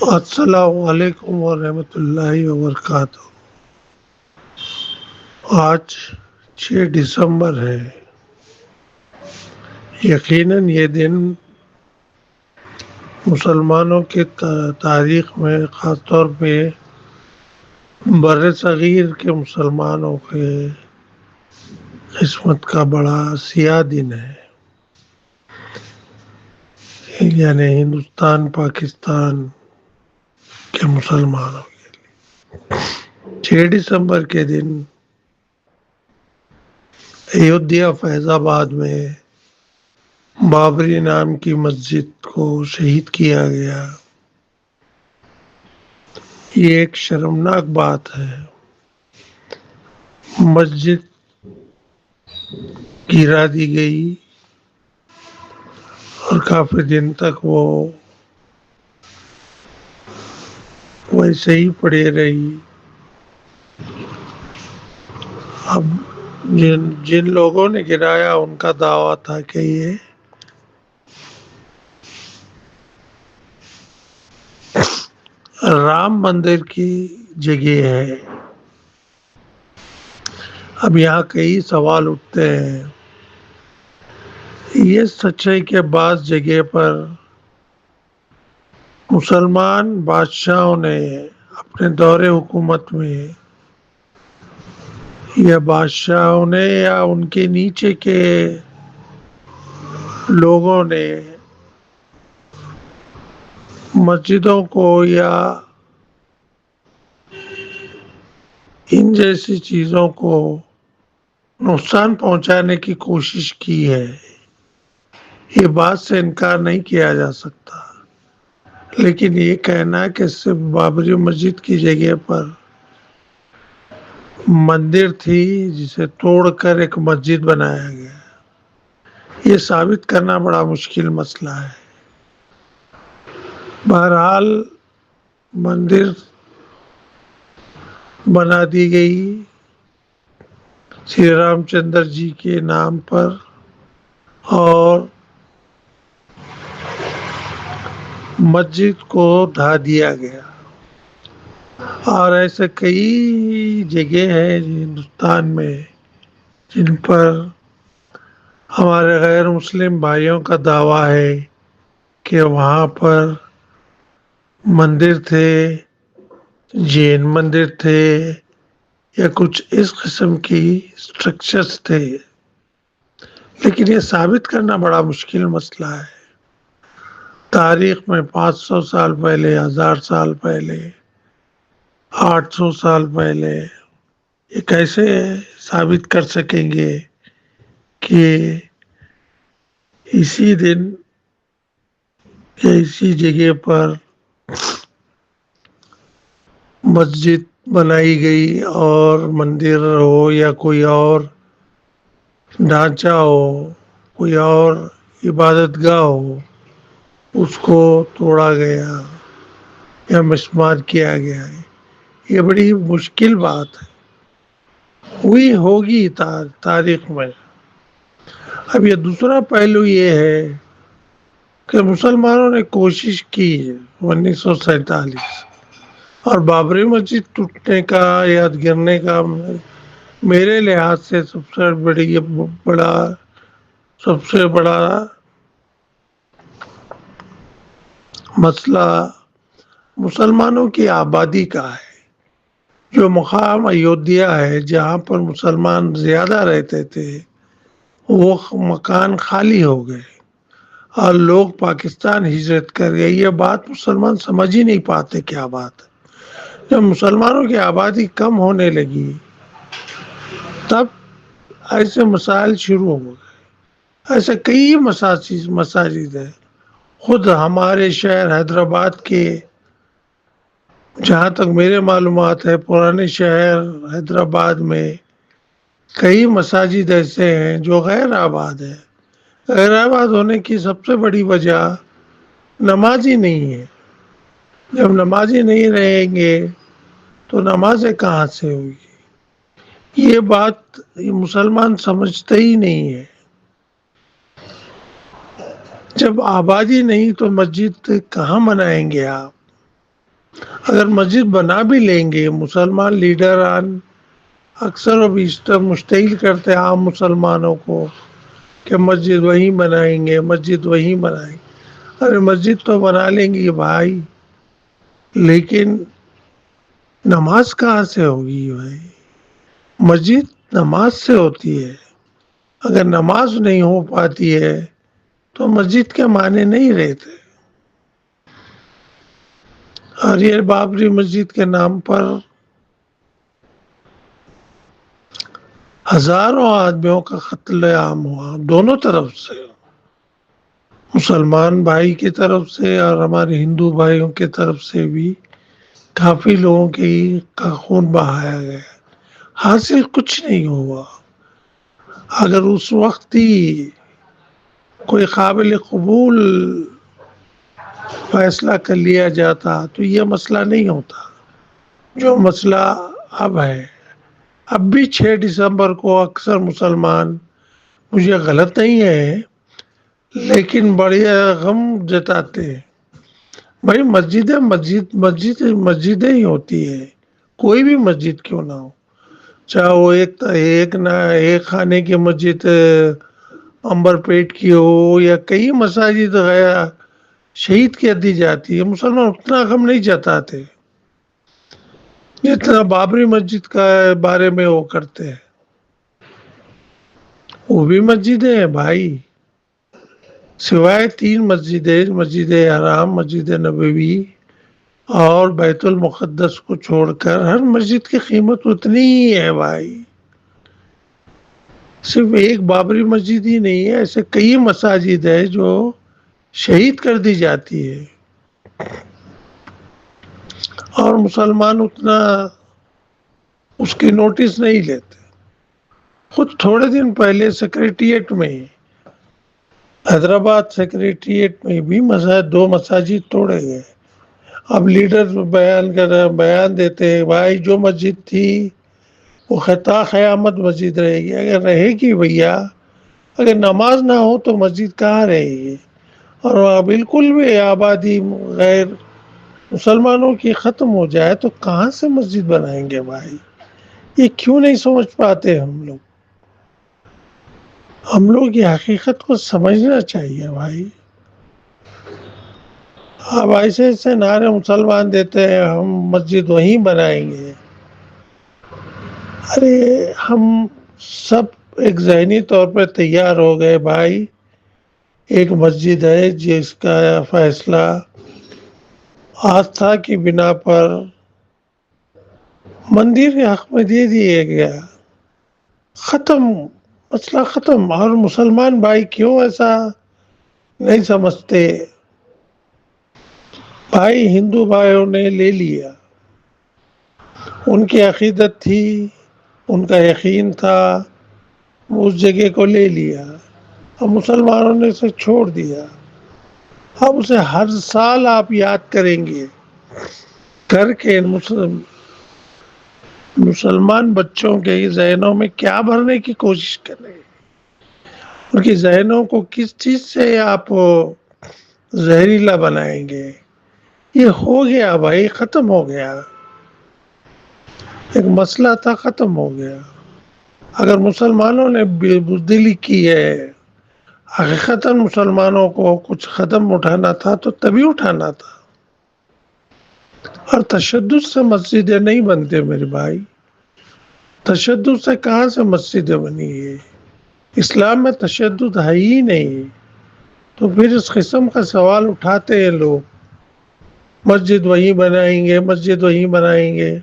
السلام علیکم ورحمۃ اللہ وبرکاتہ۔ آج 6 دسمبر ہے۔ یقیناً یہ دن مسلمانوں کی تاریخ میں، خاص طور پہ بر صغیر کے مسلمانوں کے قسمت کا بڑا سیاہ دن ہے، یعنی ہندوستان پاکستان کے مسلمانوں کے لیے 6 دسمبر کے دن ایودھیا فیض آباد میں بابری نام کی مسجد کو شہید کیا گیا۔ یہ ایک شرمناک بات ہے۔ مسجد گرا دی گئی اور کافی دن تک وہ ویسے ہی پڑی رہی۔ اب جن لوگوں نے گرایا ان کا دعویٰ تھا کہ یہ رام مندر کی جگہ ہے۔ اب یہاں کئی سوال اٹھتے ہیں۔ یہ سچ ہے کہ بعض جگہ پر مسلمان بادشاہوں نے اپنے دور حکومت میں، یا بادشاہوں نے یا ان کے نیچے کے لوگوں نے مسجدوں کو یا ان جیسی چیزوں کو نقصان پہنچانے کی کوشش کی ہے۔ یہ بات سے انکار نہیں کیا جا سکتا، لیکن یہ کہنا کہ صرف بابری مسجد کی جگہ پر مندر تھی جسے توڑ کر ایک مسجد بنایا گیا، یہ ثابت کرنا بڑا مشکل مسئلہ ہے۔ بہرحال مندر بنا دی گئی شری رام چندر جی کے نام پر، اور مسجد کو ڈھا دیا گیا۔ اور ایسے کئی جگہ ہیں ہندوستان میں جن پر ہمارے غیر مسلم بھائیوں کا دعویٰ ہے کہ وہاں پر مندر تھے، جین مندر تھے، یا کچھ اس قسم کی اسٹرکچرز تھے، لیکن یہ ثابت کرنا بڑا مشکل مسئلہ ہے۔ تاریخ میں 500 سال پہلے، 1000 سال پہلے، 800 سال پہلے یہ کیسے ثابت کر سکیں گے کہ اسی دن یا اسی جگہ پر مسجد بنائی گئی اور مندر ہو یا کوئی اور ڈھانچہ ہو، کوئی اور عبادت گاہ ہو، اس کو توڑا گیا یا مسمار کیا گیا ہے۔ یہ بڑی مشکل بات ہے، ہوئی ہوگی تاریخ میں۔ اب یہ دوسرا پہلو یہ ہے کہ مسلمانوں نے کوشش کی 1947 اور بابری مسجد ٹوٹنے کا یا گرنے کا میرے لحاظ سے سب سے بڑا مسئلہ مسلمانوں کی آبادی کا ہے۔ جو مقام ایودھیا ہے جہاں پر مسلمان زیادہ رہتے تھے، وہ مکان خالی ہو گئے اور لوگ پاکستان ہجرت کر گئے۔ یہ بات مسلمان سمجھ ہی نہیں پاتے کیا بات ہے۔ جب مسلمانوں کی آبادی کم ہونے لگی تب ایسے مسائل شروع ہو گئے۔ ایسے کئی مساجد ہیں۔ خود ہمارے شہر حیدرآباد کے، جہاں تک میرے معلومات ہے، پرانے شہر حیدرآباد میں کئی مساجد ایسے ہیں جو غیر آباد ہیں۔ غیر آباد ہونے کی سب سے بڑی وجہ نمازی نہیں ہے۔ جب نمازی نہیں رہیں گے تو نمازیں کہاں سے ہوگی؟ یہ بات مسلمان سمجھتے ہی نہیں ہے۔ جب آبادی نہیں تو مسجد کہاں بنائیں گے آپ؟ اگر مسجد بنا بھی لیں گے مسلمان لیڈران اکثر و بیشتر مشتعل کرتے ہیں عام مسلمانوں کو کہ مسجد وہیں بنائیں گے، مسجد وہیں بنائیں گے۔ ارے مسجد تو بنا لیں گے بھائی، لیکن نماز کہاں سے ہوگی بھائی؟ مسجد نماز سے ہوتی ہے، اگر نماز نہیں ہو پاتی ہے تو مسجد کے معنی نہیں رہتے۔ اور یہ بابری مسجد کے نام پر ہزاروں آدمیوں کا قتل عام ہوا دونوں طرف سے، مسلمان بھائی کی طرف سے اور ہمارے ہندو بھائیوں کی طرف سے بھی کافی لوگوں کا خون بہایا گیا، حاصل کچھ نہیں ہوا۔ اگر اس وقت ہی کوئی قابل قبول فیصلہ کر لیا جاتا تو یہ مسئلہ نہیں ہوتا جو مسئلہ اب ہے۔ اب بھی 6 دسمبر کو اکثر مسلمان، مجھے غلط نہیں ہے لیکن بڑے غم جتاتے ہیں۔ بھائی مسجدیں ہی ہوتی ہے، کوئی بھی مسجد کیوں نہ ہو، چاہے وہ ایک خانے کی مسجد امبر پیٹ کی ہو یا کئی مساجد شہید کر دی جاتی ہے، مسلمان اتنا غم نہیں جتاتے جتنا بابری مسجد کا بارے میں وہ کرتے ہیں۔ وہ بھی مسجدیں ہیں بھائی، سوائے 3 مسجدیں، مسجد حرام، مسجد نبوی اور بیت المقدس کو چھوڑ کر ہر مسجد کی قیمت اتنی ہی ہے بھائی۔ صرف ایک بابری مسجد ہی نہیں ہے، ایسے کئی مساجد ہے جو شہید کر دی جاتی ہے اور مسلمان اتنا اس کی نوٹس نہیں لیتے۔ خود تھوڑے دن پہلے سیکریٹریٹ میں، حیدرآباد سیکریٹریٹ میں بھی 2 مساجد توڑے گئے۔ اب لیڈر بیان دیتے ہیں بھائی جو مسجد تھی وہ خطا قیامت مسجد رہے گی، اگر رہے گی بھیا، اگر نماز نہ ہو تو مسجد کہاں رہے گی؟ اور وہاں بالکل بھی آبادی غیر مسلمانوں کی ختم ہو جائے تو کہاں سے مسجد بنائیں گے بھائی؟ یہ کیوں نہیں سمجھ پاتے ہم لوگ یہ حقیقت کو سمجھنا چاہیے بھائی۔ اب ایسے نعرے مسلمان دیتے ہیں ہم مسجد وہیں بنائیں گے۔ ارے ہم سب ایک ذہنی طور پر تیار ہو گئے بھائی، ایک مسجد ہے جس کا فیصلہ آستھا کی بنا پر مندر کے حق میں دے دیا گیا، ختم، مسئلہ ختم۔ اور مسلمان بھائی کیوں ایسا نہیں سمجھتے؟ بھائی ہندو بھائیوں نے لے لیا، ان کی عقیدت تھی، ان کا یقین تھا، اس جگہ کو لے لیا، اب مسلمانوں نے اسے چھوڑ دیا۔ اب اسے ہر سال آپ یاد کریں گے، کر کے مسلمان بچوں کے ذہنوں میں کیا بھرنے کی کوشش کر رہے ہیں، ان کے ذہنوں کو کس چیز سے آپ زہریلا بنائیں گے؟ یہ ہو گیا بھائی، ختم ہو گیا، ایک مسئلہ تھا ختم ہو گیا۔ اگر مسلمانوں نے بزدلی کی ہے، حقیقتاً مسلمانوں کو کچھ قدم اٹھانا تھا تو تبھی اٹھانا تھا، اور تشدد سے مسجدیں نہیں بنتے میرے بھائی، تشدد سے کہاں سے مسجدیں بنی ہے؟ اسلام میں تشدد ہے ہی نہیں، تو پھر اس قسم کا سوال اٹھاتے ہیں لوگ، مسجد وہیں بنائیں گے، مسجد وہیں بنائیں گے۔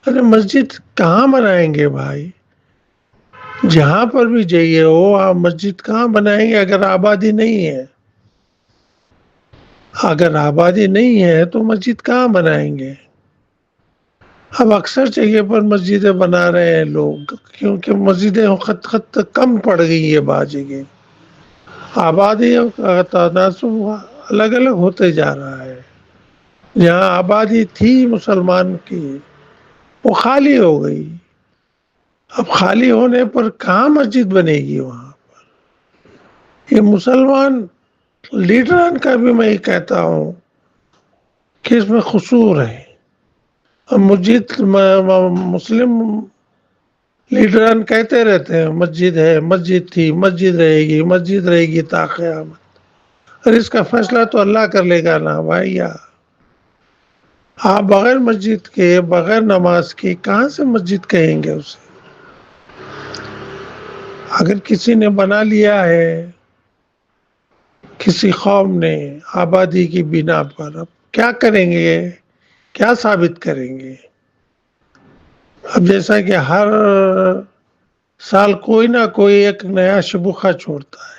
ارے مسجد کہاں بنائیں گے بھائی؟ جہاں پر بھی جائیے ہو آپ مسجد کہاں بنائیں گے اگر آبادی نہیں ہے؟ اگر آبادی نہیں ہے تو مسجد کہاں بنائیں گے؟ اب اکثر جگہ پر مسجدیں بنا رہے ہیں لوگ کیونکہ مسجدیں خط کم پڑ گئی ہے بعض جگہ، آبادیوں کا تناسب الگ الگ ہوتے جا رہا ہے۔ جہاں آبادی تھی مسلمان کی وہ خالی ہو گئی، اب خالی ہونے پر کہاں مسجد بنے گی وہاں پر؟ یہ مسلمان لیڈران کا بھی میں یہ کہتا ہوں کہ اس میں قصور ہے. اب مسلم لیڈران کہتے رہتے ہیں مسجد ہے، مسجد تھی، مسجد رہے گی تا قیامت. اور اس کا فیصلہ تو اللہ کر لے گا نا بھائی. آپ بغیر مسجد کے، بغیر نماز کے کہاں سے مسجد کہیں گے اسے؟ اگر کسی نے بنا لیا ہے، کسی قوم نے آبادی کی بنا پر، اب کیا کریں گے؟ کیا ثابت کریں گے؟ اب جیسا کہ ہر سال کوئی نہ کوئی ایک نیا شبوخہ چھوڑتا ہے.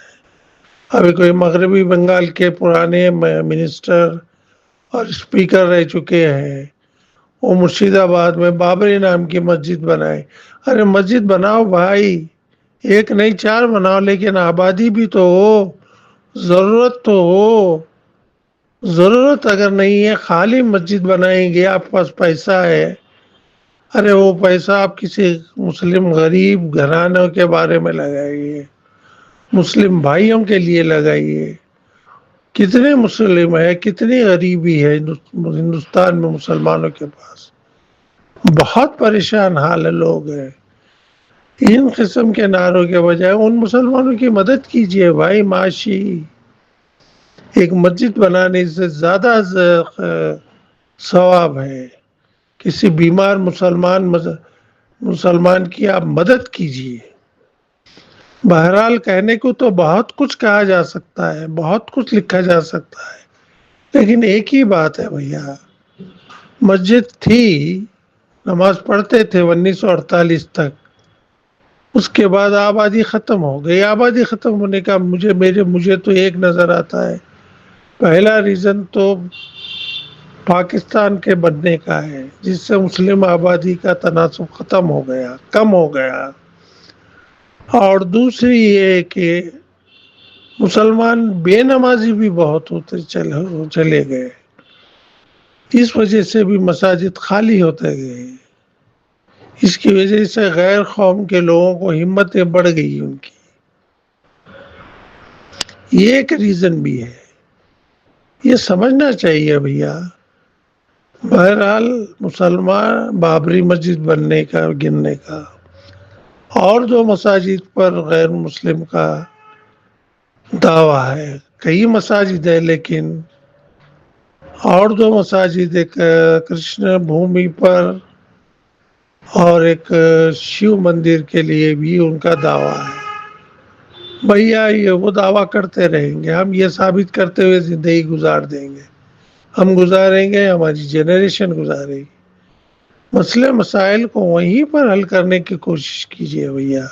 ابھی کوئی مغربی بنگال کے پرانے منسٹر اور اسپیکر رہ چکے ہیں، وہ مرشید آباد میں بابری نام کی مسجد بنائے. ارے مسجد بناؤ بھائی، ایک نہیں 4 بناؤ، لیکن آبادی بھی تو ہو، ضرورت تو ہو. ضرورت اگر نہیں ہے، خالی مسجد بنائیں گے، آپ کے پاس پیسہ ہے، ارے وہ پیسہ آپ کسی مسلم غریب گھرانوں کے بارے میں لگائیے، مسلم بھائیوں کے لیے لگائیے. کتنے مسلم ہیں، کتنی غریبی ہے ہندوستان میں مسلمانوں کے پاس. بہت پریشان حال لوگ ہیں. ان قسم کے نعروں کے بجائے ان مسلمانوں کی مدد کیجیے بھائی. معاشی ایک مسجد بنانے سے زیادہ ثواب ہے. کسی بیمار مسلمان کی آپ مدد کیجیے. بہرحال کہنے کو تو بہت کچھ کہا جا سکتا ہے، بہت کچھ لکھا جا سکتا ہے، لیکن ایک ہی بات ہے بھیا، مسجد تھی، نماز پڑھتے تھے 1948 تک. اس کے بعد آبادی ختم ہو گئی. آبادی ختم ہونے کا مجھے تو ایک نظر آتا ہے. پہلا ریزن تو پاکستان کے بننے کا ہے، جس سے مسلم آبادی کا تناسب ختم ہو گیا، کم ہو گیا. اور دوسری یہ کہ مسلمان بے نمازی بھی بہت ہوتے چلے گئے. اس وجہ سے بھی مساجد خالی ہوتے گئے. اس کی وجہ سے غیر قوم کے لوگوں کو ہمتیں بڑھ گئی ان کی. یہ ایک ریزن بھی ہے، یہ سمجھنا چاہیے بھیا. بہرحال مسلمان بابری مسجد بننے کا، گرنے کا، اور جو مساجد پر غیر مسلم کا دعویٰ ہے، کئی مساجد ہے، لیکن اور دو مساجد، ایک کرشن بھومی پر اور ایک شیو مندر کے لیے بھی ان کا دعویٰ ہے. بھیا یہ وہ دعویٰ کرتے رہیں گے، ہم یہ ثابت کرتے ہوئے زندگی گزار دیں گے، ہم گزاریں گے، ہماری جنریشن گزارے گی. مسائل کو وہیں پر حل کرنے کی کوشش کیجیے بھیا.